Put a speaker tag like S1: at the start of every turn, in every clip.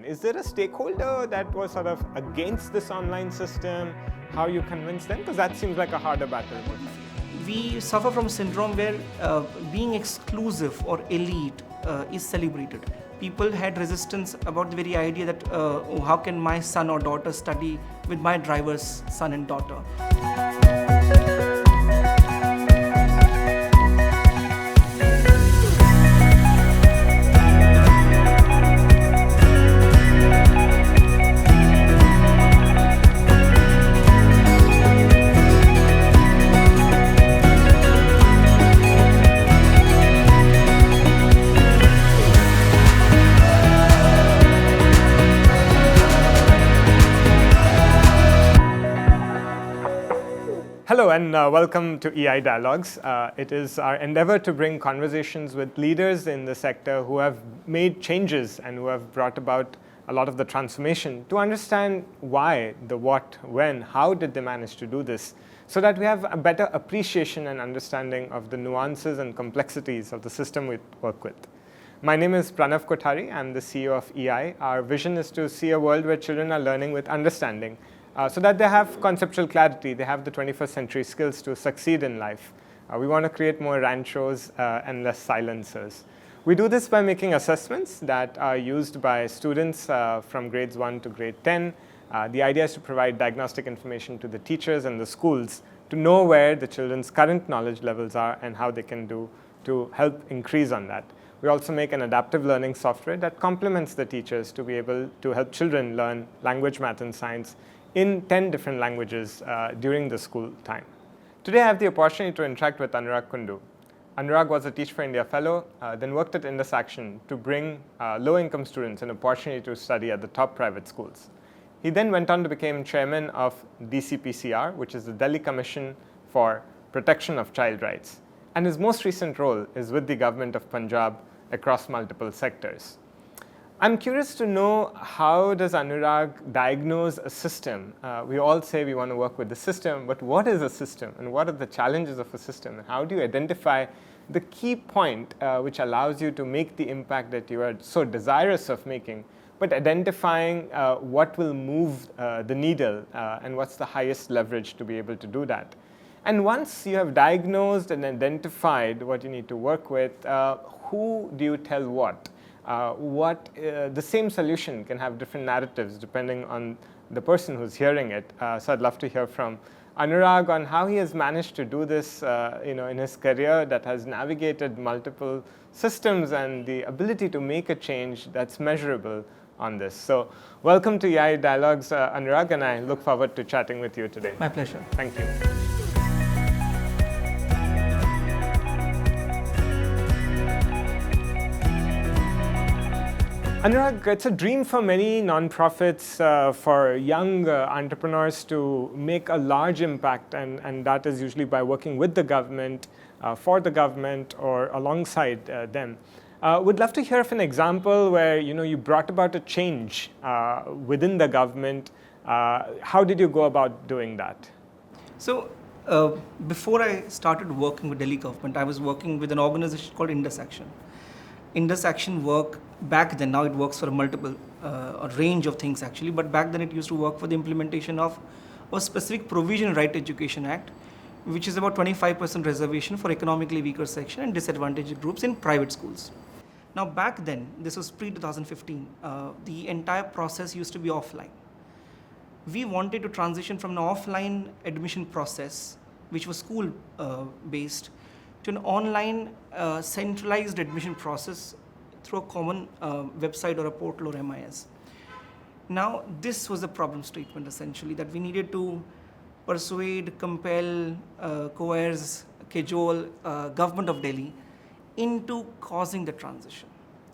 S1: Is there a stakeholder that was sort of against this online system? How you convince them? Because that seems like a harder battle.
S2: We suffer from syndrome where being exclusive or elite is celebrated. People had resistance about the very idea that how can my son or daughter study with my driver's son and daughter.
S1: Hello and welcome to EI Dialogues. It is our endeavor to bring conversations with leaders in the sector who have made changes and who have brought about a lot of the transformation to understand why, the what, when, how did they manage to do this, so that we have a better appreciation and understanding of the nuances and complexities of the system we work with. My name is Pranav Kothari. I'm the CEO of EI. Our vision is to see a world where children are learning with understanding, so that they have conceptual clarity, they have the 21st century skills to succeed in life. We want to create more ranchos and less silencers. We do this by making assessments that are used by students from grades 1 to grade 10. The idea is to provide diagnostic information to the teachers and the schools to know where the children's current knowledge levels are and how they can do to help increase on that. We also make an adaptive learning software that complements the teachers to be able to help children learn language, math, and science in 10 different languages during the school time. Today I have the opportunity to interact with Anurag Kundu. Anurag was a Teach for India fellow, then worked at Indus Action to bring low-income students an opportunity to study at the top private schools. He then went on to become chairman of DCPCR, which is the Delhi Commission for Protection of Child Rights. And his most recent role is with the government of Punjab across multiple sectors. I'm curious to know, how does Anurag diagnose a system? We all say we want to work with the system, but what is a system and what are the challenges of a system? And how do you identify the key point which allows you to make the impact that you are so desirous of making, but identifying what will move the needle and what's the highest leverage to be able to do that? And once you have diagnosed and identified what you need to work with, who do you tell what? The same solution can have different narratives depending on the person who's hearing it. So I'd love to hear from Anurag on how he has managed to do this in his career that has navigated multiple systems and the ability to make a change that's measurable on this. So welcome to EI Dialogues, Anurag, and I look forward to chatting with you today.
S2: My pleasure.
S1: Thank you. Anurag, it's a dream for many nonprofits, for young entrepreneurs to make a large impact, and that is usually by working with the government, for the government, or alongside them. Would love to hear of an example where you brought about a change within the government. How did you go about doing that?
S2: So before I started working with Delhi government, I was working with an organization called Indus Action. Indus Action work back then, now it works for a range of things actually, but back then it used to work for the implementation of a specific provision Right to Education Act, which is about 25% reservation for economically weaker section and disadvantaged groups in private schools. Now back then, this was pre-2015, the entire process used to be offline. We wanted to transition from an offline admission process, which was school based, to an online centralized admission process through a common website or a portal or MIS. Now, this was the problem statement essentially, that we needed to persuade, compel, coerce, cajole government of Delhi into causing the transition.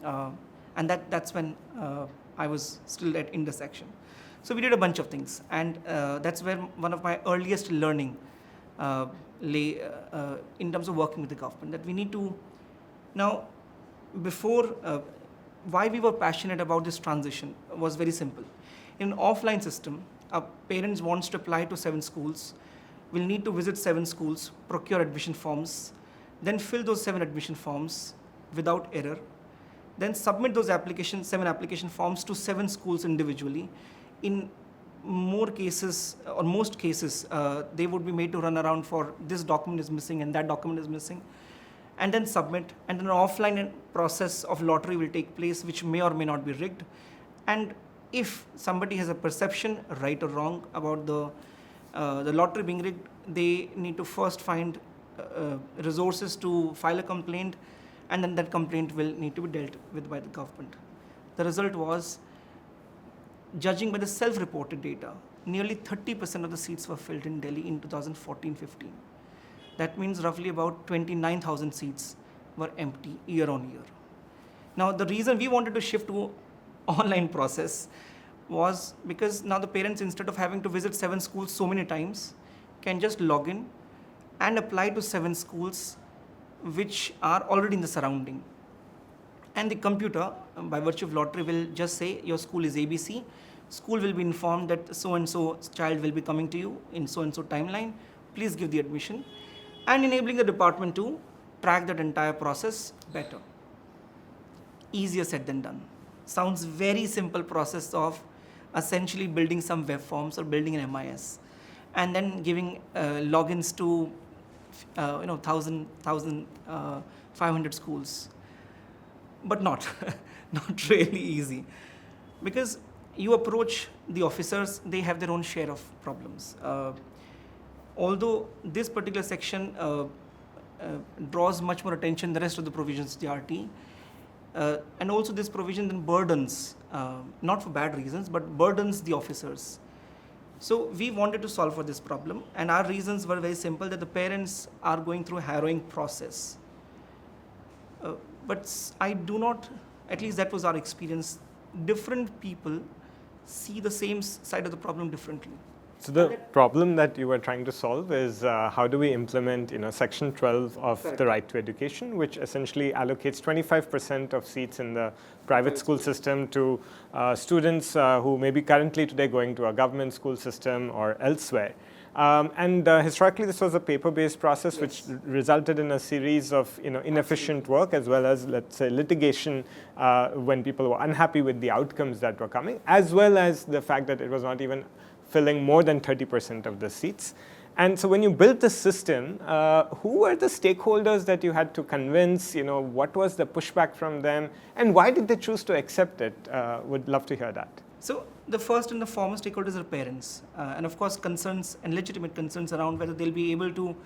S2: And that's when I was still at Indus Action. So we did a bunch of things, and that's where one of my earliest learning lay in terms of working with the government, that we need to now, before, why we were passionate about this transition was very simple. In an offline system, our parents wants to apply to 7 schools, will need to visit 7 schools, procure admission forms, then fill those 7 admission forms without error, then submit those applications, 7 application forms to 7 schools individually. In more cases or most cases, they would be made to run around for this document is missing and that document is missing, and then submit, and then an offline process of lottery will take place, which may or may not be rigged. And if somebody has a perception, right or wrong, about the lottery being rigged, they need to first find resources to file a complaint, and then that complaint will need to be dealt with by the government. The result was, judging by the self-reported data, nearly 30% of the seats were filled in Delhi in 2014-15. That means roughly about 29,000 seats were empty year on year. Now, the reason we wanted to shift to online process was because now the parents, instead of having to visit 7 schools so many times, can just log in and apply to 7 schools which are already in the surrounding. And the computer, by virtue of lottery, will just say your school is ABC. School will be informed that so-and-so child will be coming to you in so-and-so timeline. Please give the admission, and enabling the department to track that entire process better. Easier said than done. Sounds very simple process of essentially building some web forms or building an MIS, and then giving logins to 1,500 schools. But not really easy, because you approach the officers, they have their own share of problems. Although this particular section draws much more attention than the rest of the provisions of the RT, and also this provision then burdens, not for bad reasons, but burdens the officers. So we wanted to solve for this problem, and our reasons were very simple, that the parents are going through a harrowing process. But I do not, at least that was our experience, different people see the same side of the problem differently.
S1: So the problem that you were trying to solve is how do we implement, Section 12 of
S2: Correct.
S1: the Right to Education, which essentially allocates 25% of seats in the private school system to students who may be currently today going to a government school system or elsewhere. And historically, this was a paper-based process,
S2: Yes.
S1: which resulted in a series of inefficient work, as well as, let's say, litigation when people were unhappy with the outcomes that were coming, as well as the fact that it was not even filling more than 30% of the seats. And so when you built the system, who were the stakeholders that you had to convince? What was the pushback from them? And why did they choose to accept it? Would love to hear that.
S2: So the first and the foremost stakeholders are parents, and of course concerns and legitimate concerns around whether they'll be able to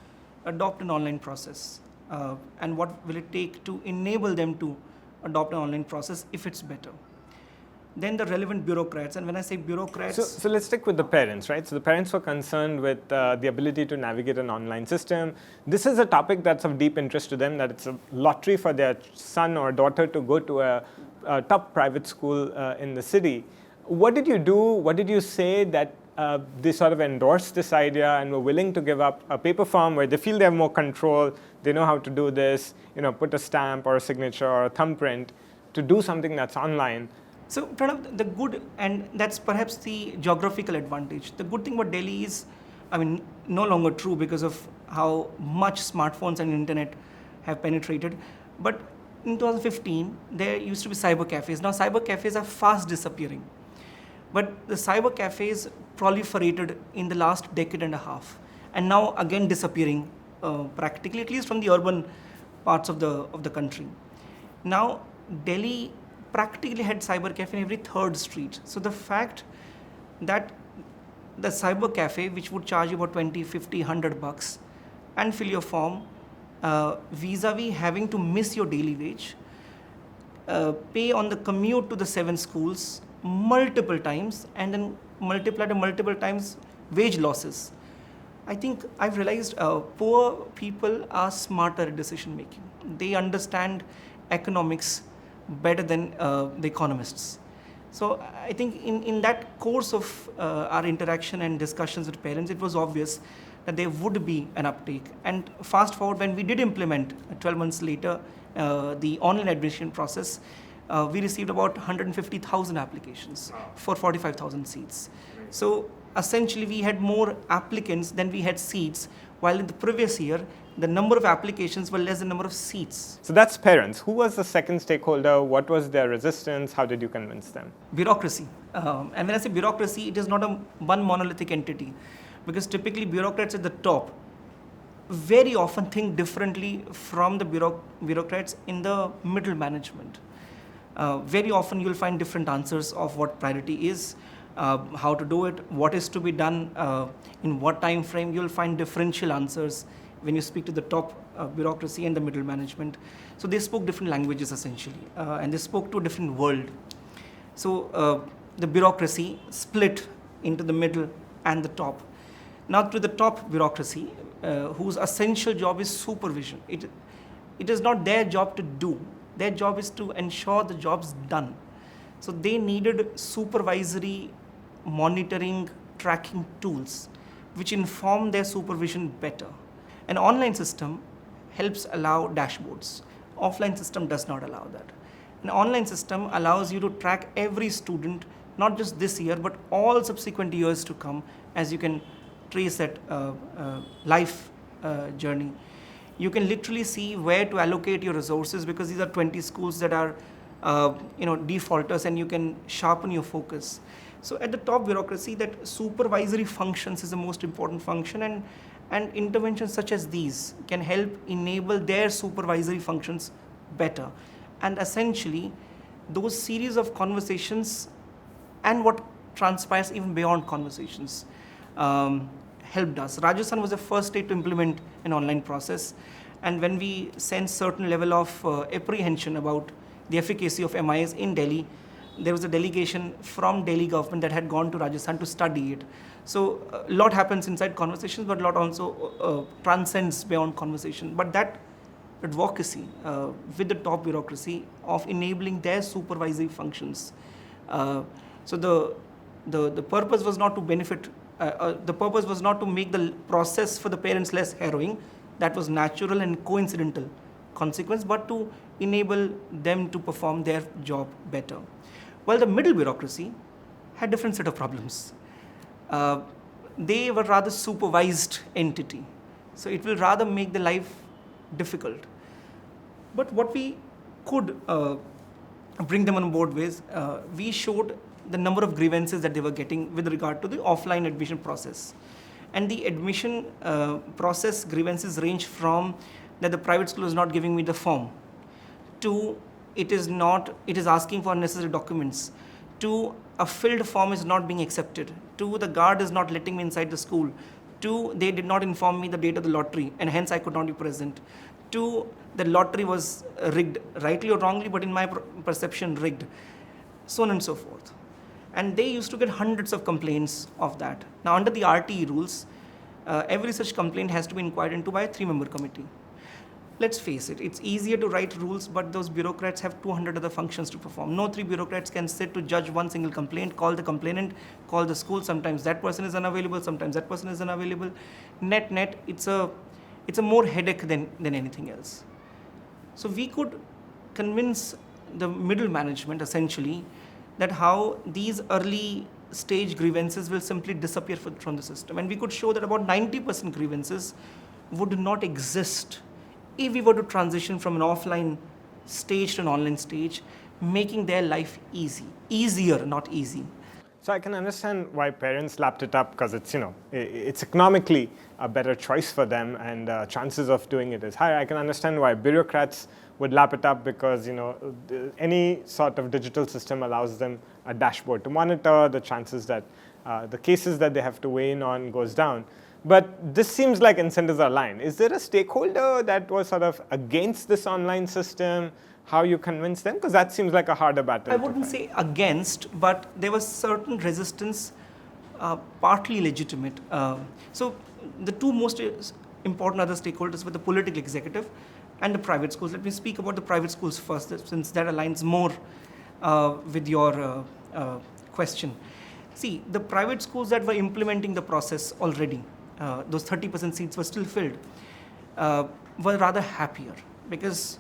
S2: adopt an online process, and what will it take to enable them to adopt an online process if it's better. Then the relevant bureaucrats, and when I say bureaucrats...
S1: So let's stick with the parents, right? So the parents were concerned with the ability to navigate an online system. This is a topic that's of deep interest to them, that it's a lottery for their son or daughter to go to a top private school in the city. What did you do? What did you say that they sort of endorsed this idea and were willing to give up a paper form where they feel they have more control, they know how to do this, put a stamp or a signature or a thumbprint to do something that's online?
S2: So Pranav, the good, and that's perhaps the geographical advantage. The good thing about Delhi is, no longer true because of how much smartphones and internet have penetrated. But in 2015, there used to be cyber cafes. Now cyber cafes are fast disappearing. But the cyber cafes proliferated in the last decade and a half, and now again disappearing practically, at least from the urban parts of the country. Now Delhi practically had cyber cafe in every third street. So the fact that the cyber cafe, which would charge you about 20, 50, 100 bucks and fill your form, vis-a-vis having to miss your daily wage, pay on the commute to the 7 schools multiple times, and then multiplied multiple times wage losses. I think I've realized poor people are smarter at decision making. They understand economics better than the economists. So I think in that course of our interaction and discussions with parents, it was obvious that there would be an uptake. And fast forward, when we did implement 12 months later the online admission process, we received about 150,000 applications for 45,000 seats. So essentially we had more applicants than we had seats, while in the previous year the number of applications were less than the number of seats.
S1: So that's parents. Who was the second stakeholder? What was their resistance? How did you convince them?
S2: Bureaucracy. And when I say bureaucracy, it is not one monolithic entity, because typically bureaucrats at the top very often think differently from the bureaucrats in the middle management. Very often you'll find different answers of what priority is, how to do it, what is to be done, in what time frame. You'll find differential answers when you speak to the top bureaucracy and the middle management. So they spoke different languages essentially, and they spoke to a different world. So the bureaucracy split into the middle and the top. Now to the top bureaucracy, whose essential job is supervision. It is not their job to do. Their job is to ensure the job's done. So they needed supervisory, monitoring, tracking tools which inform their supervision better. An online system helps allow dashboards. Offline system does not allow that. An online system allows you to track every student, not just this year, but all subsequent years to come, as you can trace that life journey. You can literally see where to allocate your resources, because these are 20 schools that are defaulters, and you can sharpen your focus. So at the top bureaucracy, that supervisory functions is the most important function, and interventions such as these can help enable their supervisory functions better. And essentially, those series of conversations and what transpires even beyond conversations helped us. Rajasthan was the first state to implement an online process, and when we sensed certain level of apprehension about the efficacy of MIS in Delhi, there was a delegation from Delhi government that had gone to Rajasthan to study it. So a lot happens inside conversations, but a lot also transcends beyond conversation. But that advocacy with the top bureaucracy of enabling their supervisory functions. So the purpose was not to benefit. The purpose was not to make the process for the parents less harrowing. That was natural and coincidental consequence, but to enable them to perform their job better. While the middle bureaucracy had different set of problems. They were rather supervised entity. So it will rather make the life difficult. But what we could bring them on board with, we showed the number of grievances that they were getting with regard to the offline admission process. And the admission process grievances range from that the private school is not giving me the form, to it is asking for unnecessary documents, to a filled form is not being accepted, to the guard is not letting me inside the school, to they did not inform me the date of the lottery and hence I could not be present, to the lottery was rigged, rightly or wrongly, but in my perception rigged, so on and so forth. And they used to get hundreds of complaints of that. Now under the RTE rules, every such complaint has to be inquired into by a 3-member committee. Let's face it, it's easier to write rules, but those bureaucrats have 200 other functions to perform. No 3 bureaucrats can sit to judge one single complaint, call the complainant, call the school. Sometimes that person is unavailable, sometimes that person is unavailable. Net, it's a more headache than anything else. So we could convince the middle management essentially that how these early stage grievances will simply disappear from the system. And we could show that about 90% grievances would not exist if we were to transition from an offline stage to an online stage, making their life easier, not easy.
S1: So I can understand why parents lapped it up, because it's economically a better choice for them, and chances of doing it is higher. I can understand why bureaucrats would lap it up, because any sort of digital system allows them a dashboard to monitor the chances that the cases that they have to weigh in on goes down. But this seems like incentives are aligned. Is there a stakeholder that was sort of against this online system? How you convince them? Because that seems like a harder battle.
S2: I wouldn't say against, but there was certain resistance, partly legitimate. So the two most important other stakeholders were the political executive and the private schools. Let me speak about the private schools first, since that aligns more with your question. See, the private schools that were implementing the process already, those 30% seats were still filled, were rather happier, because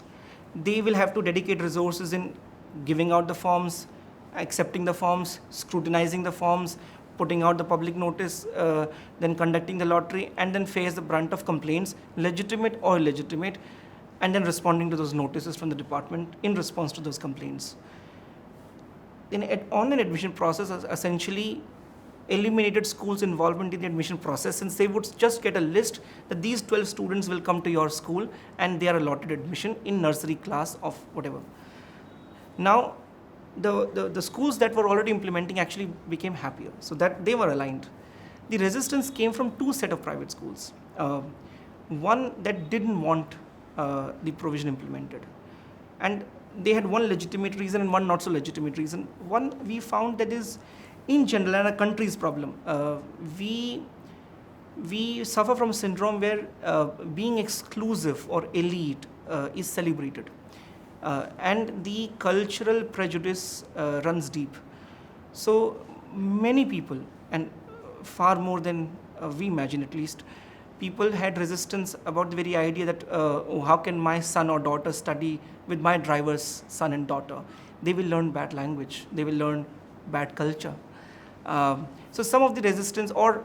S2: they will have to dedicate resources in giving out the forms, accepting the forms, scrutinizing the forms, putting out the public notice, then conducting the lottery, and then face the brunt of complaints, legitimate or illegitimate, and then responding to those notices from the department in response to those complaints. In online admission process has essentially eliminated schools' involvement in the admission process, since they would just get a list that these 12 students will come to your school and they are allotted admission in nursery class of whatever. Now, the schools that were already implementing actually became happier, so that they were aligned. The resistance came from two set of private schools. One that didn't want the provision implemented, and they had one legitimate reason and one not so legitimate reason. One, we found that is in general and a country's problem. We suffer from a syndrome where being exclusive or elite is celebrated. And the cultural prejudice runs deep. So many people, and far more than we imagine at least, people had resistance about the very idea that oh, how can my son or daughter study with my driver's son and daughter? They will learn bad language, they will learn bad culture. So some of the resistance, or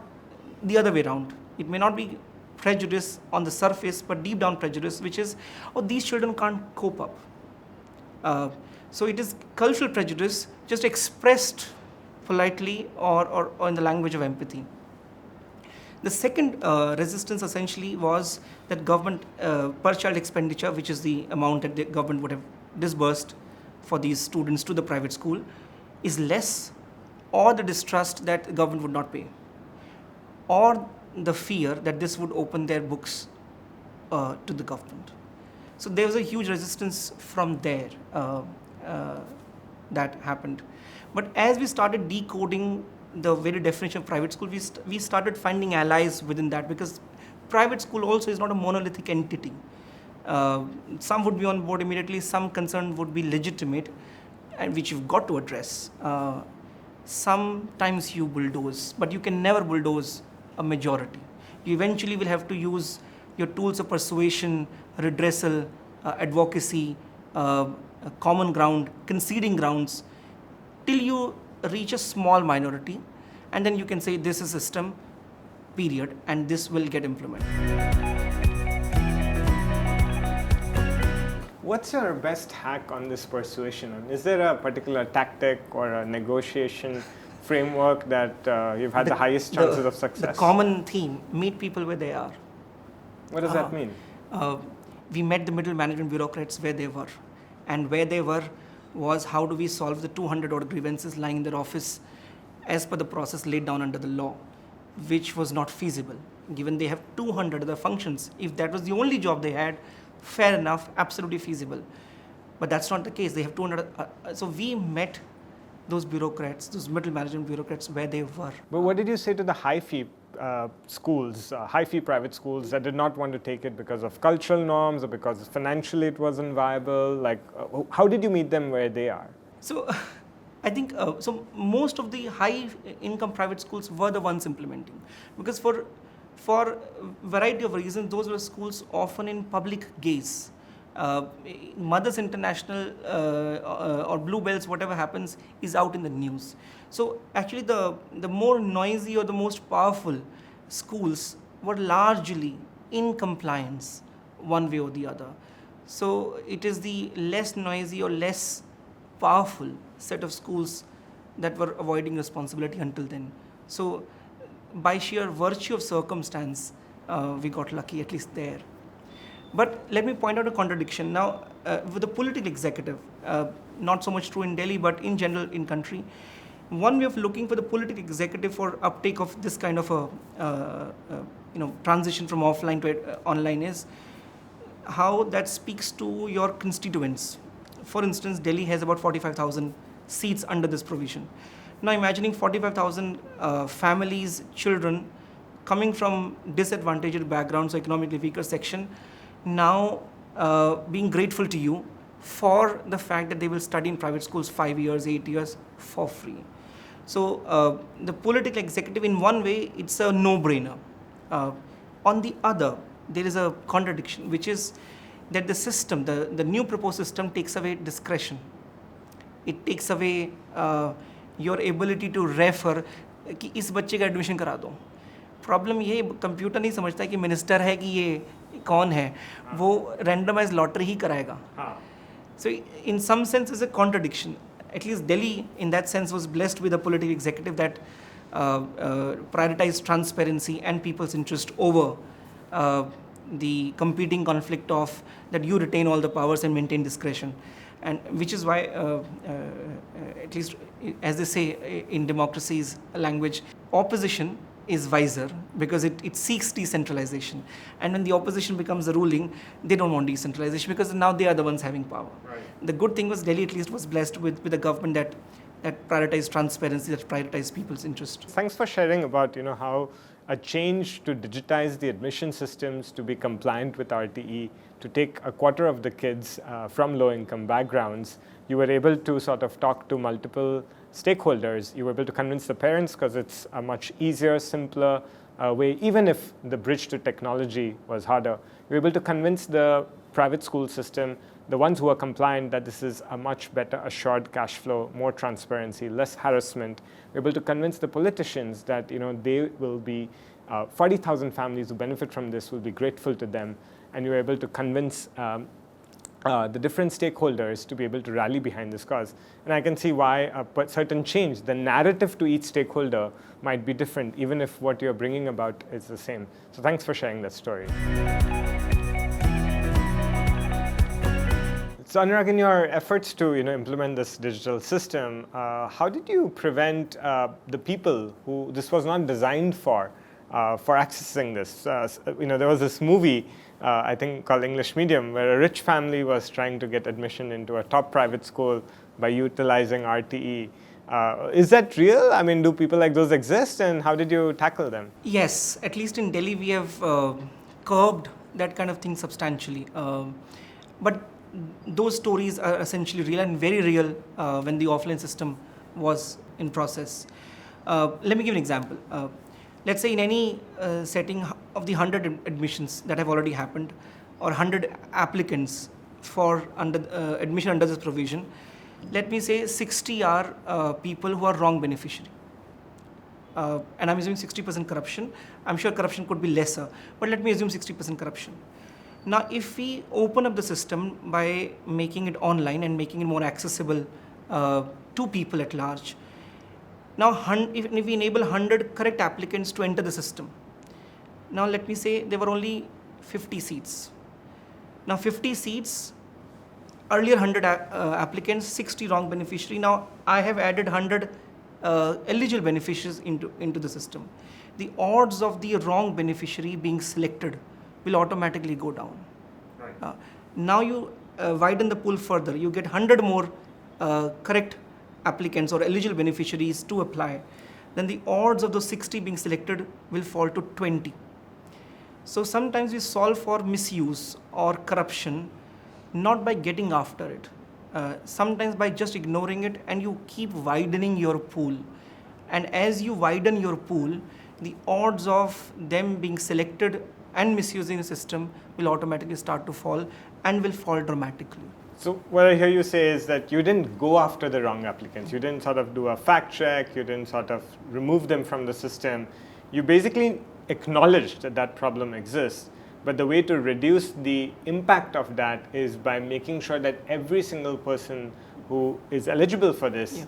S2: the other way around, it may not be prejudice on the surface, but deep down prejudice, which is, oh, these children can't cope up. So it is cultural prejudice just expressed politely or in the language of empathy. The second resistance essentially was that government per child expenditure, which is the amount that the government would have disbursed for these students to the private school, is less, or the distrust that the government would not pay, or the fear that this would open their books to the government. So there was a huge resistance from there that happened. But as we started decoding the very definition of private school, we started finding allies within that, because private school also is not a monolithic entity. Some would be on board immediately, some concern would be legitimate, and which you've got to address. Sometimes you bulldoze, but you can never bulldoze a majority. You eventually will have to use your tools of persuasion, redressal, advocacy, common ground, conceding grounds, till you reach a small minority, and then you can say this is a system, period, and this will get implemented.
S1: What's your best hack on this persuasion? Is there a particular tactic or a negotiation framework that you've had the highest chances of success?
S2: The common theme, meet people where they are.
S1: What does that mean?
S2: We met the middle management bureaucrats where they were. And where they were was, how do we solve the 200 odd grievances lying in their office as per the process laid down under the law, which was not feasible, given they have 200 other functions. If that was the only job they had, fair enough, absolutely feasible. But that's not the case. They have 200. So we met those bureaucrats, those middle management bureaucrats, where they were.
S1: But what did you say to the high-fee schools, high-fee private schools that did not want to take it because of cultural norms or because financially it wasn't viable? Like, how did you meet them where they are?
S2: So I think, so most of the high-income private schools were the ones implementing. Because for a variety of reasons, those were schools often in public gaze. Mothers International or Bluebells, whatever happens, is out in the news. So actually the more noisy or the most powerful schools were largely in compliance one way or the other. So it is the less noisy or less powerful set of schools that were avoiding responsibility until then. So by sheer virtue of circumstance, we got lucky, at least there. But let me point out a contradiction. Now, with the political executive, not so much true in Delhi, but in general in country, one way of looking for the political executive for uptake of this kind of a transition from offline to online is how that speaks to your constituents. For instance, Delhi has about 45,000 seats under this provision. Now imagining 45,000 families, children coming from disadvantaged backgrounds, so economically weaker section, now being grateful to you for the fact that they will study in private schools 5 years, 8 years for free. So the political executive, in one way, it's a no-brainer. On the other, there is a contradiction, which is that the system, the new proposed system, takes away discretion. It takes away your ability to refer. कि इस बच्चे का admission करा दो. Problem ये computer नहीं समझता कि मिनिस्टर है कि ये कौन है, वो रैंडमाइज लॉटरी ही कराएगा. So in some sense it's a contradiction. At least Delhi in that sense was blessed with a political executive that prioritized transparency and people's interest over the competing conflict of that you retain all the powers and maintain discretion. And which is why, at least as they say in democracy's language, opposition is wiser because it seeks decentralization. And when the opposition becomes the ruling, they don't want decentralization because now they are the ones having power.
S1: Right.
S2: The good thing was Delhi at least was blessed with a government that prioritized transparency, that prioritized people's interest.
S1: Thanks for sharing about how a change to digitize the admission systems to be compliant with RTE, to take a quarter of the kids from low-income backgrounds, you were able to sort of talk to multiple stakeholders. You were able to convince the parents because it's a much easier, simpler way, even if the bridge to technology was harder. You were able to convince the private school system, the ones who are compliant, that this is a much better assured cash flow, more transparency, less harassment. You're able to convince the politicians that they will be 40,000 families who benefit from this will be grateful to them, and you're able to convince the different stakeholders to be able to rally behind this cause. And I can see why a certain change, the narrative to each stakeholder might be different, even if what you're bringing about is the same. So thanks for sharing that story. So Anurag, in your efforts to implement this digital system, how did you prevent the people who this was not designed for accessing this? There was this movie, I think called English Medium, where a rich family was trying to get admission into a top private school by utilizing RTE. Is that real? I mean, do people like those exist, and how did you tackle them?
S2: Yes, at least in Delhi we have curbed that kind of thing substantially. But those stories are essentially real and very real when the offline system was in process. Let me give you an example. Let's say in any setting of the 100 admissions that have already happened, or 100 applicants for admission under this provision, let me say 60 are people who are wrong beneficiary. And I'm assuming 60% corruption. I'm sure corruption could be lesser, but let me assume 60% corruption. Now, if we open up the system by making it online and making it more accessible to people at large, now if we enable 100 correct applicants to enter the system, now let me say there were only 50 seats. Now 50 seats, earlier 100 applicants, 60 wrong beneficiary. Now I have added 100 eligible beneficiaries into the system. The odds of the wrong beneficiary being selected will automatically go down. Right. Now you widen the pool further. You get 100 more correct applicants or eligible beneficiaries to apply. Then the odds of those 60 being selected will fall to 20. So sometimes we solve for misuse or corruption not by getting after it. Sometimes by just ignoring it, and you keep widening your pool. And as you widen your pool, the odds of them being selected and misusing the system will automatically start to fall and will fall dramatically.
S1: So what I hear you say is that you didn't go after the wrong applicants. You didn't sort of do a fact check. You didn't sort of remove them from the system. You basically acknowledged that that problem exists. But the way to reduce the impact of that is by making sure that every single person who is eligible for this,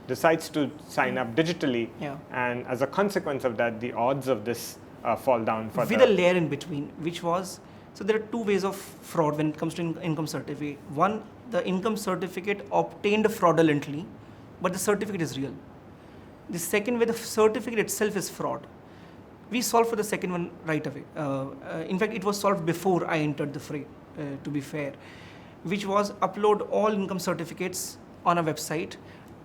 S1: decides to sign up digitally. Yeah. And as a consequence of that, the odds of this fall down further.
S2: With a layer in between, which was, so there are two ways of fraud when it comes to income certificate. One, the income certificate obtained fraudulently, but the certificate is real. The second way, the certificate itself is fraud. We solved for the second one right away. In fact, it was solved before I entered the fray, to be fair, which was upload all income certificates on a website.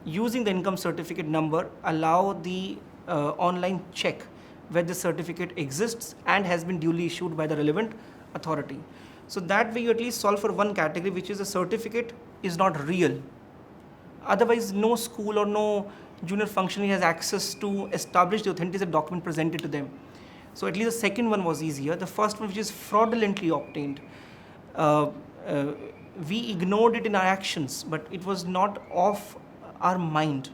S2: Using the income certificate number, allow the online check where the certificate exists and has been duly issued by the relevant authority. So that way you at least solve for one category, which is a certificate is not real. Otherwise, no school or no junior functionary has access to establish the authenticity of the document presented to them. So at least the second one was easier. The first one, which is fraudulently obtained, we ignored it in our actions, but it was not off our mind.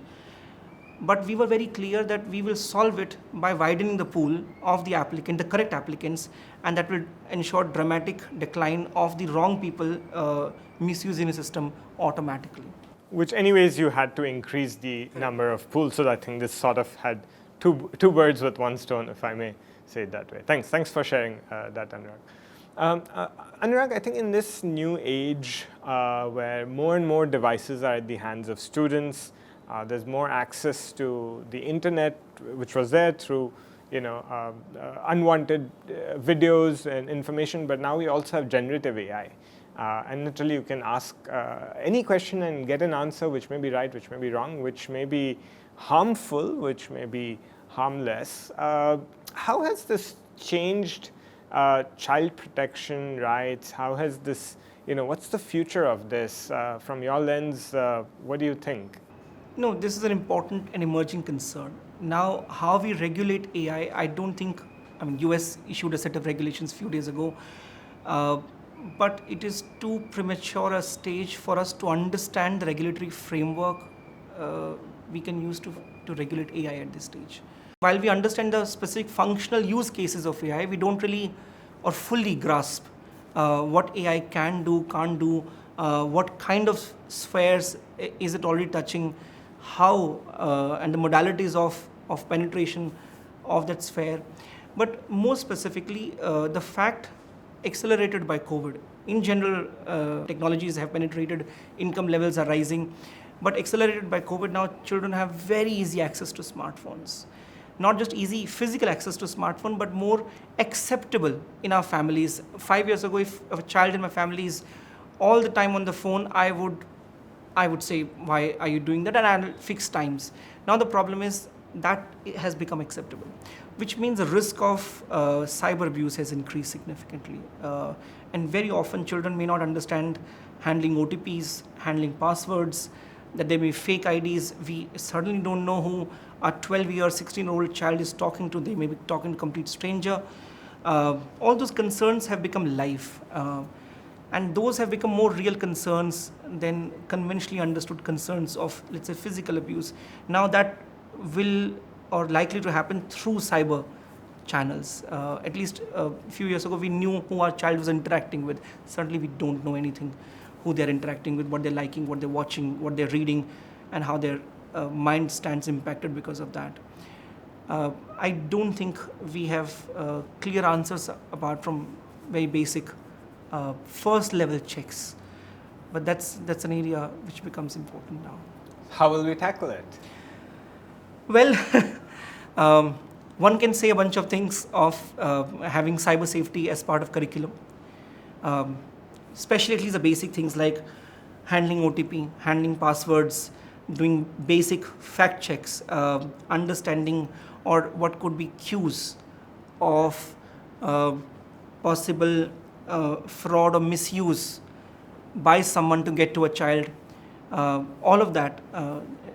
S2: but we were very clear that we will solve it by widening the pool of the applicant, the correct applicants, and that will ensure dramatic decline of the wrong people misusing the system automatically.
S1: Which anyways you had to increase the number of pools, so I think this sort of had two birds with one stone, if I may say it that way. Thanks for sharing that, Anurag. Anurag, I think in this new age where more and more devices are at the hands of students, there's more access to the internet, which was there through unwanted videos and information, but now we also have generative AI. And literally you can ask any question and get an answer which may be right, which may be wrong, which may be harmful, which may be harmless. How has this changed child protection rights? How has this, what's the future of this? From your lens, what do you think?
S2: No, this is an important and emerging concern. Now, how we regulate AI, I don't think, US issued a set of regulations a few days ago, but it is too premature a stage for us to understand the regulatory framework we can use to regulate AI at this stage. While we understand the specific functional use cases of AI, we don't really or fully grasp what AI can do, can't do, what kind of spheres is it already touching, how and the modalities of penetration of that sphere. But more specifically, the fact accelerated by COVID. In general, technologies have penetrated, income levels are rising, but accelerated by COVID, now children have very easy access to smartphones. Not just easy physical access to smartphone, but more acceptable in our families. 5 years ago, if a child in my family is all the time on the phone, I would say, why are you doing that? And I'll fix times. Now the problem is that it has become acceptable, which means the risk of cyber abuse has increased significantly. And very often children may not understand handling OTPs, handling passwords, that they may fake IDs. We certainly don't know who a 12-year, 16-year-old child is talking to. They may be talking to a complete stranger. All those concerns have become live. And those have become more real concerns than conventionally understood concerns of, let's say, physical abuse. Now that will or likely to happen through cyber channels. At least a few years ago, we knew who our child was interacting with. Certainly, we don't know anything, who they're interacting with, what they're liking, what they're watching, what they're reading, and how their mind stands impacted because of that. I don't think we have clear answers apart from very basic first level checks, but that's an area which becomes important now.
S1: How will we tackle it?
S2: Well, one can say a bunch of things of having cyber safety as part of curriculum, especially at least the basic things like handling OTP, handling passwords, doing basic fact checks, understanding or what could be cues of possible fraud or misuse by someone to get to a child. All of that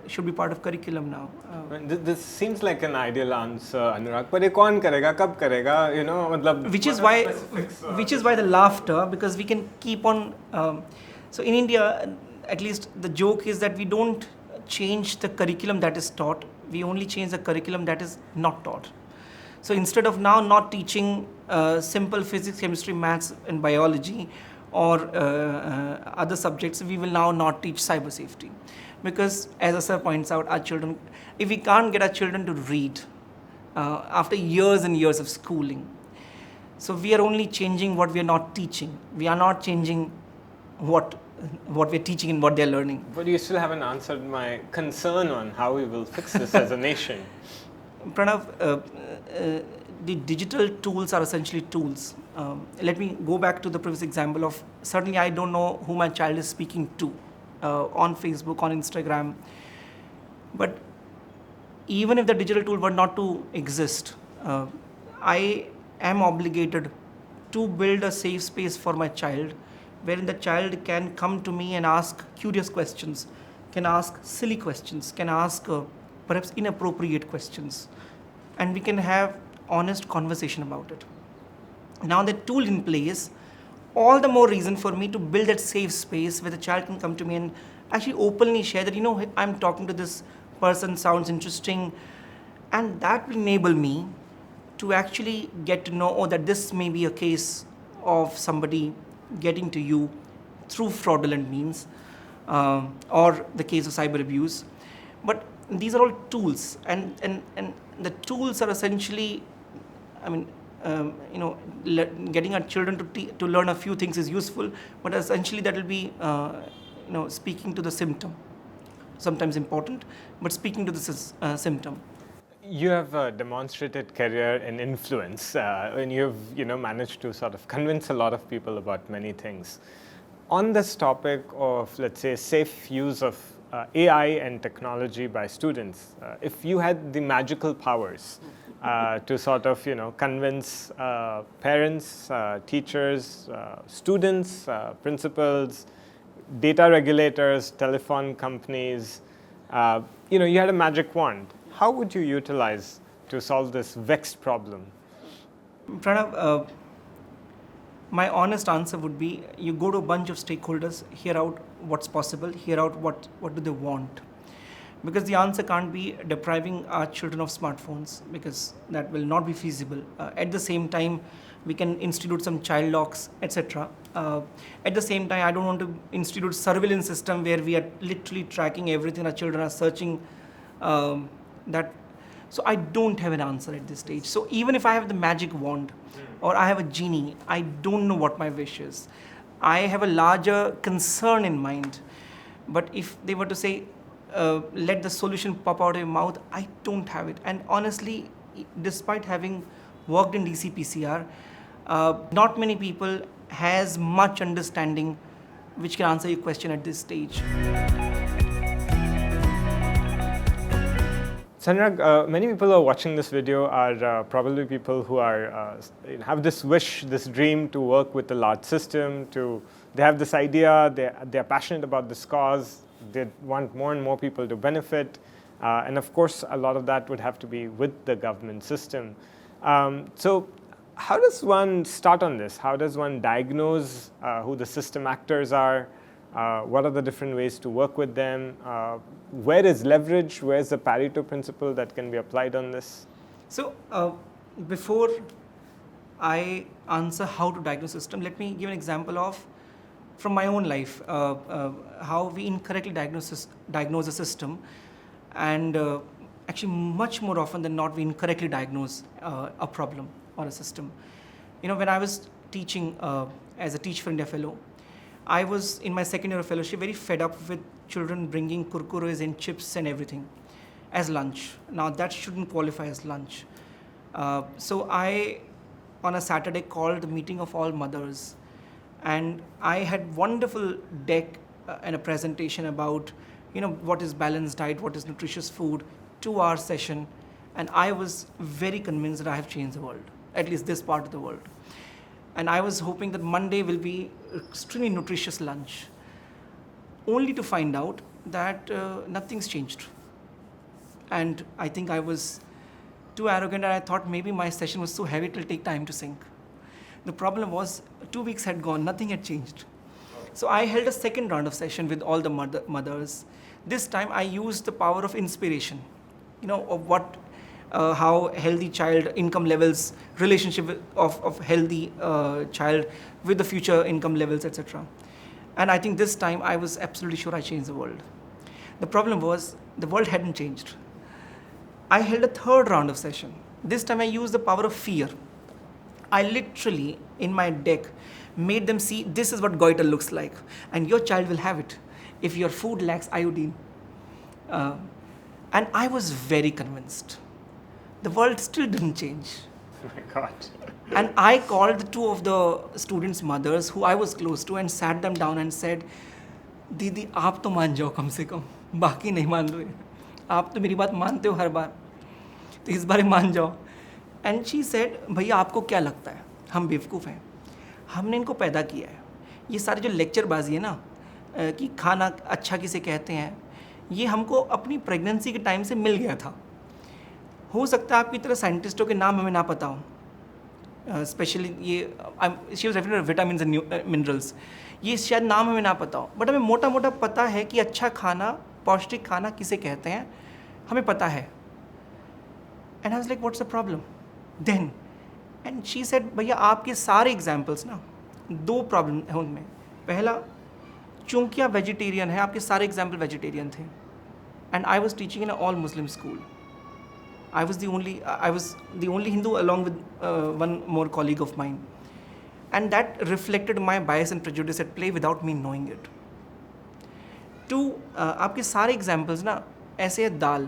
S2: should be part of curriculum now.
S1: This seems like an ideal answer, Anurag. But कौन करेगा, कब करेगा,
S2: Which is why the laughter, because we can keep on. So in India, at least the joke is that we don't change the curriculum that is taught. We only change the curriculum that is not taught. So instead of now not teaching simple physics, chemistry, maths, and biology, or other subjects, we will now not teach cyber safety. Because as Asar points out, our children, if we can't get our children to read after years and years of schooling, so we are only changing what we are not teaching. We are not changing what we're teaching and what they're learning.
S1: But you still haven't answered my concern on how we will fix this as a nation.
S2: Pranav, the digital tools are essentially tools. Let me go back to the previous example of, certainly I don't know who my child is speaking to on Facebook, on Instagram. But even if the digital tool were not to exist, I am obligated to build a safe space for my child, wherein the child can come to me and ask curious questions, can ask silly questions, can ask perhaps inappropriate questions, and we can have honest conversation about it. Now the tool in place, all the more reason for me to build that safe space where the child can come to me and actually openly share that, I'm talking to this person sounds interesting, and that will enable me to actually get to know, oh, that this may be a case of somebody getting to you through fraudulent means, or the case of cyber abuse. But these are all tools, and the tools are essentially, I mean, getting our children to learn a few things is useful, but essentially that will be, speaking to the symptom. Sometimes important, but speaking to the symptom.
S1: You have a demonstrated career in influence, and you've managed to sort of convince a lot of people about many things. On this topic of, let's say, safe use of AI and technology by students, if you had the magical powers to sort of convince parents, teachers, students, principals, data regulators, telephone companies, you had a magic wand, how would you utilize to solve this vexed problem?
S2: Pranav, my honest answer would be, you go to a bunch of stakeholders, hear out what's possible, hear out what do they want. Because the answer can't be depriving our children of smartphones, because that will not be feasible. At the same time, we can institute some child locks, etc. At the same time, I don't want to institute surveillance system where we are literally tracking everything our children are searching. So I don't have an answer at this stage. So even if I have the magic wand, or I have a genie, I don't know what my wish is. I have a larger concern in mind. But if they were to say, let the solution pop out of your mouth, I don't have it. And honestly, despite having worked in DCPCR, not many people has much understanding which can answer your question at this stage.
S1: Anurag, many people who are watching this video are probably people who are have this wish, this dream to work with a large system. They have this idea, they are passionate about this cause, they want more and more people to benefit, and of course a lot of that would have to be with the government system. So how does one start on this? How does one diagnose who the system actors are? What are the different ways to work with them? Where is leverage? Where is the Pareto principle that can be applied on this?
S2: So before I answer how to diagnose system, let me give an example of from my own life, how we incorrectly diagnose a system, and actually much more often than not we incorrectly diagnose a problem or a system. When I was teaching as a Teach for India fellow, I was in my second year of fellowship very fed up with children bringing kurkures and chips and everything as lunch. Now that shouldn't qualify as lunch. So I, on a Saturday, called the meeting of all mothers, and I had wonderful deck and a presentation about what is balanced diet, what is nutritious food, 2-hour session, and I was very convinced that I have changed the world, at least this part of the world. And I was hoping that Monday will be extremely nutritious lunch, only to find out that nothing's changed. And I think I was too arrogant, and I thought maybe my session was so heavy it will take time to sink. The problem was 2 weeks had gone, nothing had changed. So I held a second round of session with all the mothers. This time I used the power of inspiration, of what how healthy child income levels, relationship of healthy child with the future income levels, etc. And I think this time I was absolutely sure I changed the world. The problem was the world hadn't changed. I held a third round of session. This time I used the power of fear. I literally, in my deck, made them see this is what goiter looks like, and your child will have it if your food lacks iodine. And I was very convinced. The world still didn't change.
S1: Oh my God.
S2: And I called 2 of the students' mothers who I was close to and sat them down and said, दीदी आप तो मान जाओ कम से कम, बाकी नहीं मान रहे. आप तो मेरी बात मानते हो हर बार, तो इस बार मान जाओ. And she said, भैया आपको क्या लगता है, हम बेवकूफ़ हैं, हमने इनको पैदा किया है. ये सारे जो लेक्चरबाजी है ना कि खाना अच्छा किसे कहते हैं, ये हमको अपनी प्रेगनेंसी के टाइम से मिल गया था. हो सकता है आपकी तरह साइंटिस्टों के नाम हमें ना पता हो, स्पेशली ये she was referring to vitamins and minerals, ये शायद नाम हमें ना पता हो, बट हमें मोटा मोटा पता है कि अच्छा खाना, पौष्टिक खाना किसे कहते हैं, हमें पता है. And I was like, what's the problem? Then, and she said, भैया आपके सारे एग्जाम्पल्स ना, 2 प्रॉब्लम है उनमें. पहला, चूंकि आप वेजिटेरियन हैं, आपके सारे एग्जाम्पल वेजिटेरियन थे. And I was teaching in an all Muslim school. I was the only Hindu along with one more colleague of mine. And that reflected my bias and prejudice at play without me knowing it. 2, आपके सारे examples ना ऐसे है. दाल,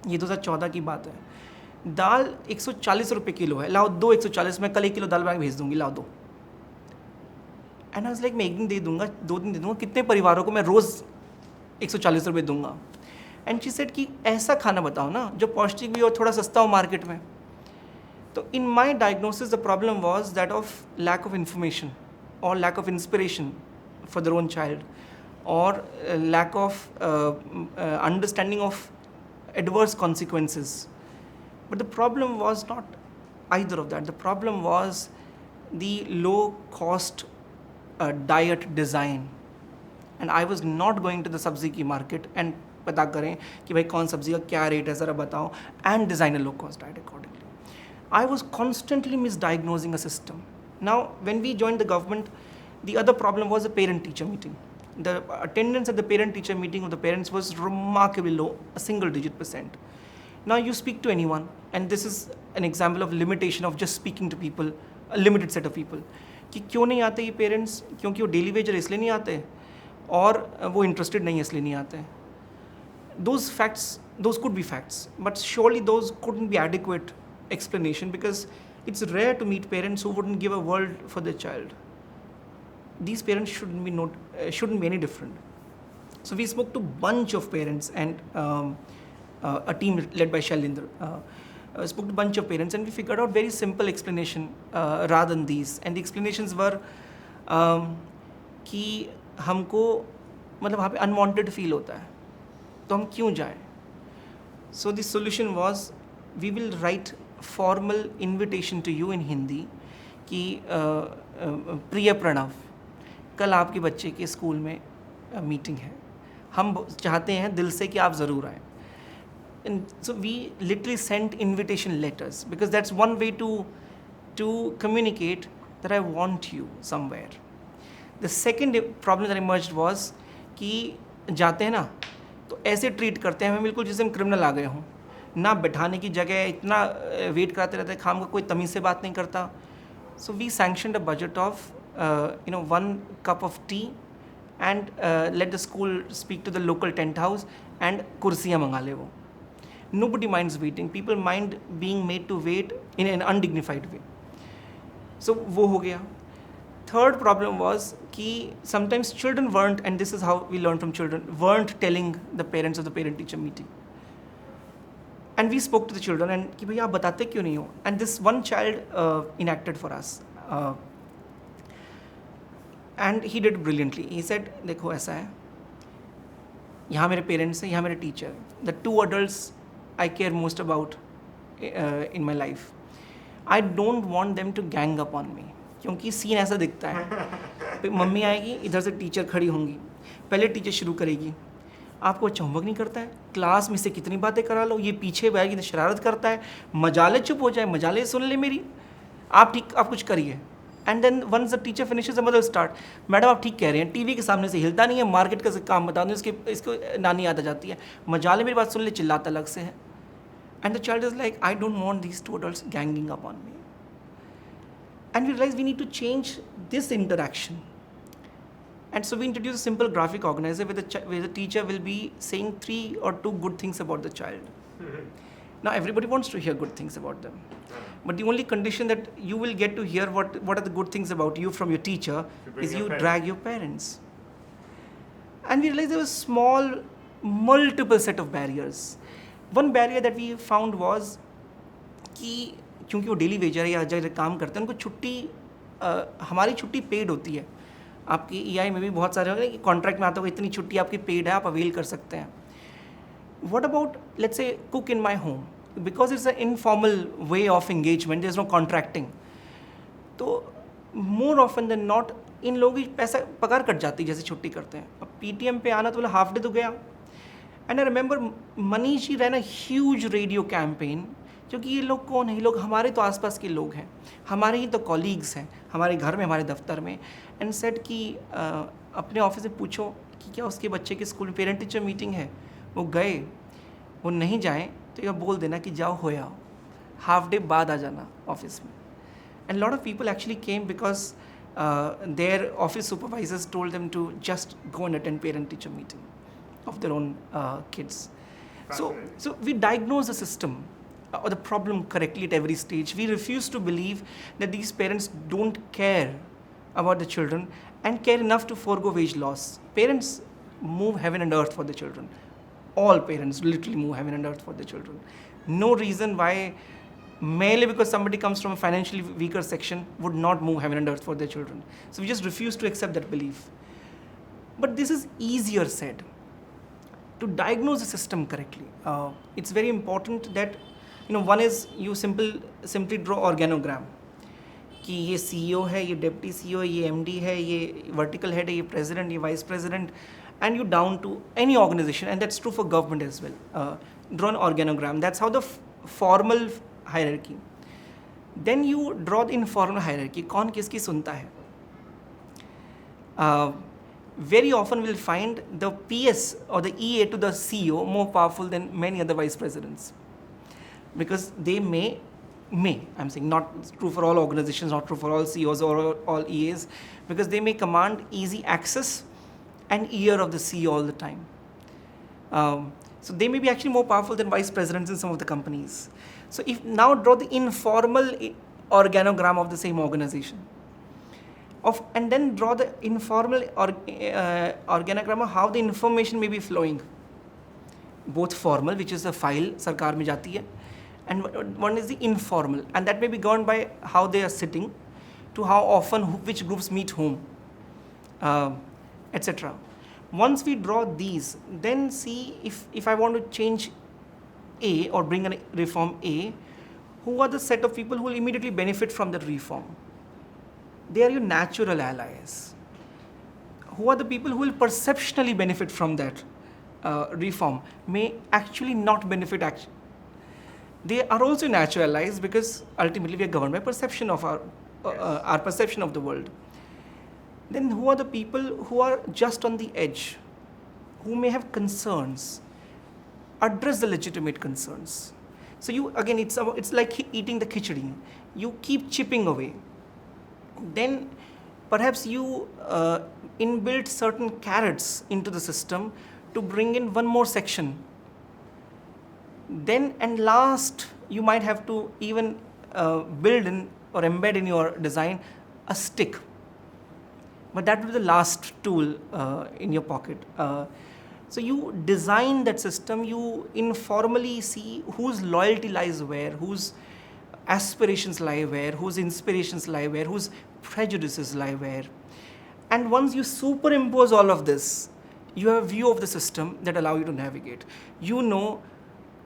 S2: ये 2014 की बात है. दाल 140 रुपये किलो है, लाओ दो 140, मैं कल 1 किलो दाल बना के भेज दूंगी, लाओ दो. एंड आई वाज लाइक मैं 1 दिन दे दूंगा, 2 दिन दे दूंगा, कितने परिवारों को मैं रोज़ 140 रुपये दूंगा. एंड शी सेड कि ऐसा खाना बताओ ना जो पौष्टिक भी और थोड़ा सस्ता हो मार्केट में. तो in my diagnosis the problem was that of lack of information और lack of inspiration for their own child और lack of understanding of adverse consequences. But the problem was not either of that. The problem was the low cost diet design. And I was not going to the sabzi ki market and पता करें कि भाई कौन सब्जी का क्या rate है ज़रा बताओ, and design a low cost diet accordingly. I was constantly misdiagnosing a system. Now when we joined the government, the other problem was the parent teacher meeting. The attendance at the parent teacher meeting of the parents was remarkably low, a single digit %. Now you speak to anyone, and this is an example of limitation of just speaking to people, a limited set of people, कि क्यों नहीं आते ये parents, क्योंकि वो daily Vaser इसलिए नहीं आते और वो इंटरेस्टेड नहीं है इसलिए नहीं आते. Those facts, those could be facts, but surely those couldn't be adequate explanation, because it's rare to meet parents who wouldn't give a world for their child. These parents shouldn't be any different. So we spoke to bunch of parents and a team led by Shailendra spoke to bunch of parents, and we figured out very simple explanation rather than these. And the explanations were कि हमको मतलब वहाँ पे unwanted feel होता है, तो हम क्यों जाएं? So the solution was, we will write formal invitation to you in Hindi कि प्रिय प्रणव, कल आपके बच्चे के स्कूल में मीटिंग है, हम चाहते हैं दिल से कि आप ज़रूर आएँ. And so we literally sent invitation letters, because that's one way to communicate that I want you somewhere. The second problem that emerged was कि जाते हैं ना तो ऐसे ट्रीट करते हैं हमें बिल्कुल जैसे हम क्रिमिनल आ गए हों, ना बैठाने की जगह, इतना वेट कराते रहते हैं, खाम का कोई तमीज़ से बात नहीं करता. So we sanctioned a budget of 1 cup of tea and let the school speak to the local tent house and कुर्सियाँ मंगा ले वो. Nobody minds waiting. People mind being made to wait in an undignified way. So वो हो गया. Third problem was कि sometimes children weren't, and this is how we learned from children, weren't telling the parents of the parent-teacher meeting. And we spoke to the children and कि भैया आप बताते क्यों नहीं हो? And this one child enacted for us. And he did brilliantly. He said, देखो ऐसा है, यहाँ मेरे पेरेंट्स हैं, यहाँ मेरे teacher, the 2 adults I care most about in my life. I don't want them to gang up on me, क्योंकि scene ऐसा दिखता है, मम्मी आएगी, इधर से टीचर खड़ी होंगी, पहले टीचर शुरू करेगी, आपको अच्छा होमवर्क नहीं करता है, क्लास में से कितनी बातें करा लो, ये पीछे बैठेगी तो शरारत करता है, मजाले चुप हो जाए, मजाले सुन ले मेरी, आप कुछ करिए. And then once the teacher finishes the mother start, madam आप ठीक कह रहे हैं, टीवी के सामने से हिलता नहीं है, मार्केट का काम बता दें, इसको नानी याद आ जाती है, मजाले मेरी बात सुन ले, चिल्लाता अलग से है. And the child is like, I don't want these 2 adults ganging up on me. And we realized we need to change this interaction. And so we introduced a simple graphic organizer where the teacher will be saying 3 or 2 good things about the child. Mm-hmm. Now everybody wants to hear good things about them. But the only condition that you will get to hear what are the good things about you from your teacher is you drag your parents. And we realized there was multiple set of barriers. One barrier that we found was कि क्योंकि वो daily Vaser या जगह काम करते हैं, उनको छुट्टी, हमारी छुट्टी पेड होती है. आपकी EI में भी बहुत सारे होंगे कि कॉन्ट्रैक्ट में आता होगा इतनी छुट्टी आपकी पेड है, आप अवेल कर सकते हैं. What about let's say cook in my home, because it's a informal way of engagement, there is no contracting. तो मोर ऑफन देन नॉट इन लोगों की पैसा पगार कट जाती है जैसे छुट्टी करते हैं. अब PTM पे आना तो बोला हाफ डे तो गया, And I remember Manish ji ran a huge radio campaign, क्योंकि ये लोग कौन है, ये लोग हमारे तो आसपास के लोग हैं, हमारे ही तो कॉलीग्स हैं, हमारे घर में, हमारे दफ्तर में, एंड सेड कि अपने ऑफिस में पूछो कि क्या उसके बच्चे के स्कूल में पेरेंट टीचर मीटिंग है. वो गए, वो नहीं जाएँ तो यह बोल देना कि जाओ हो आओ, हाफ डे बाद आ जाना ऑफिस में. And lot of people actually came because their office supervisors told them to just go and attend parent-teacher meeting of their own kids. So we diagnose the system or the problem correctly at every stage. We refuse to believe that these parents don't care about the children and care enough to forego wage loss. Parents move heaven and earth for the children. All parents literally move heaven and earth for the children. No reason why merely because somebody comes from a financially weaker section would not move heaven and earth for their children. So we just refuse to accept that belief. But this is easier said. To diagnose the system correctly, it's very important that, one is you simply draw organogram. कि ये CEO है, ये deputy CEO है, ये MD है, ये vertical head है, ये president, ये vice president, and you down to any organization, and that's true for government as well. Draw an organogram. That's how the formal hierarchy. Then you draw the informal hierarchy. कौन किसकी सुनता है? Very often we'll find the PS or the EA to the CEO more powerful than many other vice presidents, because they may, I'm saying not true for all organizations, not true for all CEOs or all EAs, because they may command easy access and ear of the CEO all the time. So they may be actually more powerful than vice presidents in some of the companies. So if now draw the informal organogram of the same organization, and then draw the informal organogram of how the information may be flowing. Both formal, which is a file sarkar mein jati hai, and one is the informal, and that may be governed by how they are sitting, to how often which groups meet whom, etc. Once we draw these, then see if I want to change A or bring a reform A, who are the set of people who will immediately benefit from that reform? They are your natural allies. Who are the people who will perceptionally benefit from that reform, may actually not benefit actually. They are also natural allies, because ultimately we are governed by perception of our perception of the world. Then who are the people who are just on the edge, who may have concerns? Address the legitimate concerns. So you, again, it's like eating the khichdi. You keep chipping away. Then perhaps you inbuilt certain carrots into the system to bring in one more section. Then and last, you might have to even build in or embed in your design a stick. But that will be the last tool in your pocket. So you design that system, you informally see whose loyalty lies where, whose aspirations lie where, whose inspirations lie where, whose prejudices lie where. And once you superimpose all of this, you have a view of the system that allow you to navigate. You know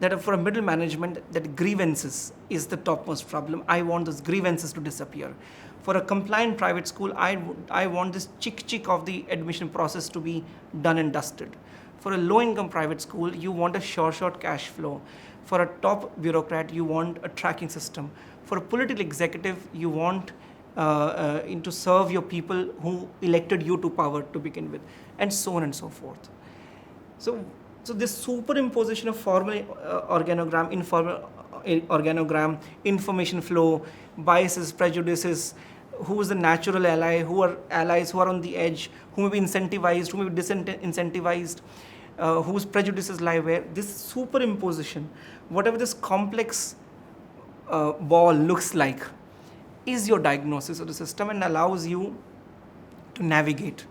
S2: that for a middle management, that grievances is the topmost problem. I want those grievances to disappear. For a compliant private school, I want this chick of the admission process to be done and dusted. For a low-income private school, you want a short cash flow. For a top bureaucrat, you want a tracking system. For a political executive, you want to serve your people who elected you to power to begin with, and so on and so forth. So this superimposition of formal organogram, informal organogram, information flow, biases, prejudices, who is the natural ally, who are allies, who are on the edge, who may be incentivized, who may be disincentivized, whose prejudices lie where. This superimposition, whatever this complex ball looks like, is your diagnosis of the system and allows you to navigate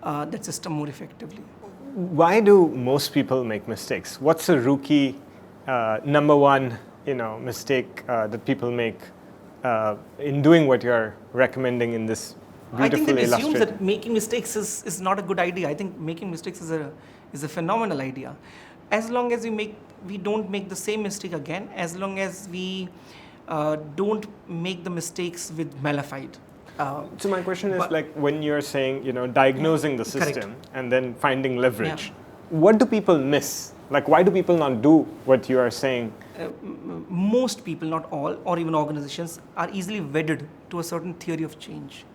S2: that system more effectively.
S1: Why do most people make mistakes? What's a rookie number one mistake that people make in doing what you're recommending in this beautiful illustrative?
S2: I think that assumes that making mistakes is not a good idea. I think making mistakes is a phenomenal idea. As long as we don't make the same mistake again, as long as we don't make the mistakes with malafide.
S1: So my question is, like, when you're saying, diagnosing the system and then finding leverage. what do people miss? Like, why do people not do what you are saying?
S2: Most people, not all, or even organizations, are easily wedded to a certain theory of change.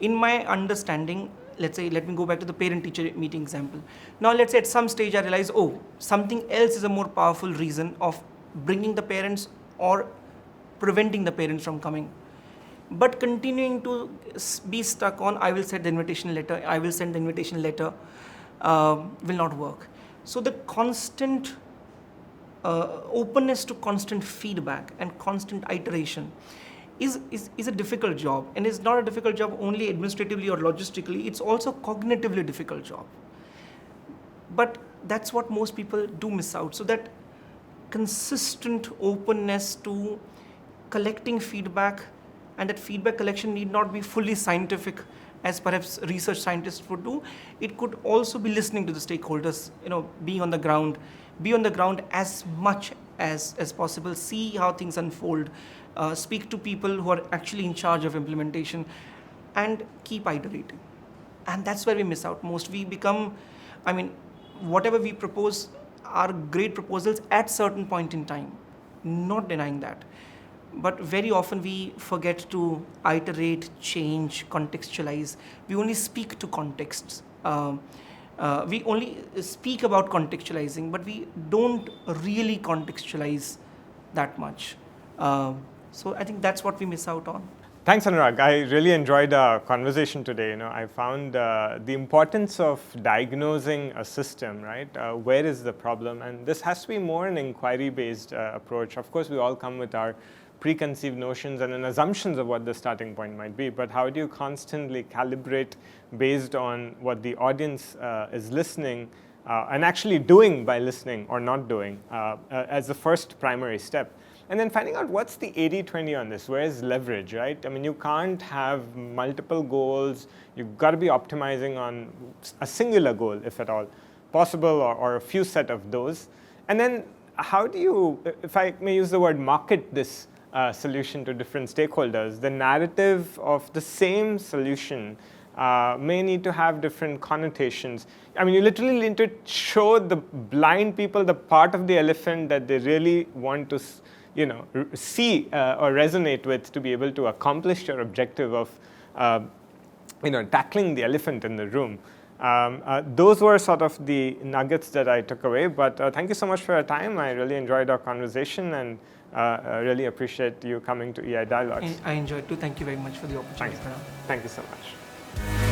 S2: In my understanding, let's say, let me go back to the parent-teacher meeting example. Now, let's say at some stage I realize, oh, something else is a more powerful reason of bringing the parents or preventing the parents from coming. But continuing to be stuck on, I will send the invitation letter, will not work. So the constant openness to constant feedback and constant iteration is a difficult job, and it's not a difficult job only administratively or logistically, it's also cognitively difficult job. But that's what most people do miss out. So that consistent openness to collecting feedback, and that feedback collection need not be fully scientific as perhaps research scientists would do. It could also be listening to the stakeholders, being on the ground, be on the ground as much as possible, see how things unfold, speak to people who are actually in charge of implementation, and keep iterating. And that's where we miss out most. We become, whatever we propose are great proposals at certain point in time, not denying that. But very often we forget to iterate, change, contextualize. We only speak to contexts. We only speak about contextualizing, but we don't really contextualize that much. So I think that's what we miss out on.
S1: Thanks, Anurag. I really enjoyed our conversation today. I found the importance of diagnosing a system, right? Where is the problem? And this has to be more an inquiry-based approach. Of course, we all come with our preconceived notions and assumptions of what the starting point might be, but how do you constantly calibrate based on what the audience is listening and actually doing by listening or not doing as the first primary step? And then finding out what's the 80-20 on this, where is leverage, right? You can't have multiple goals. You've got to be optimizing on a singular goal, if at all possible, or a few set of those. And then how do you, if I may use the word, market this solution to different stakeholders? The narrative of the same solution may need to have different connotations. You literally need to show the blind people the part of the elephant that they really want to see or resonate with to be able to accomplish your objective of tackling the elephant in the room. Those were sort of the nuggets that I took away, but thank you so much for your time. I really enjoyed our conversation, and I really appreciate you coming to EI Dialogues.
S2: I enjoyed too. Thank you very much for the opportunity.
S1: Thank you so much.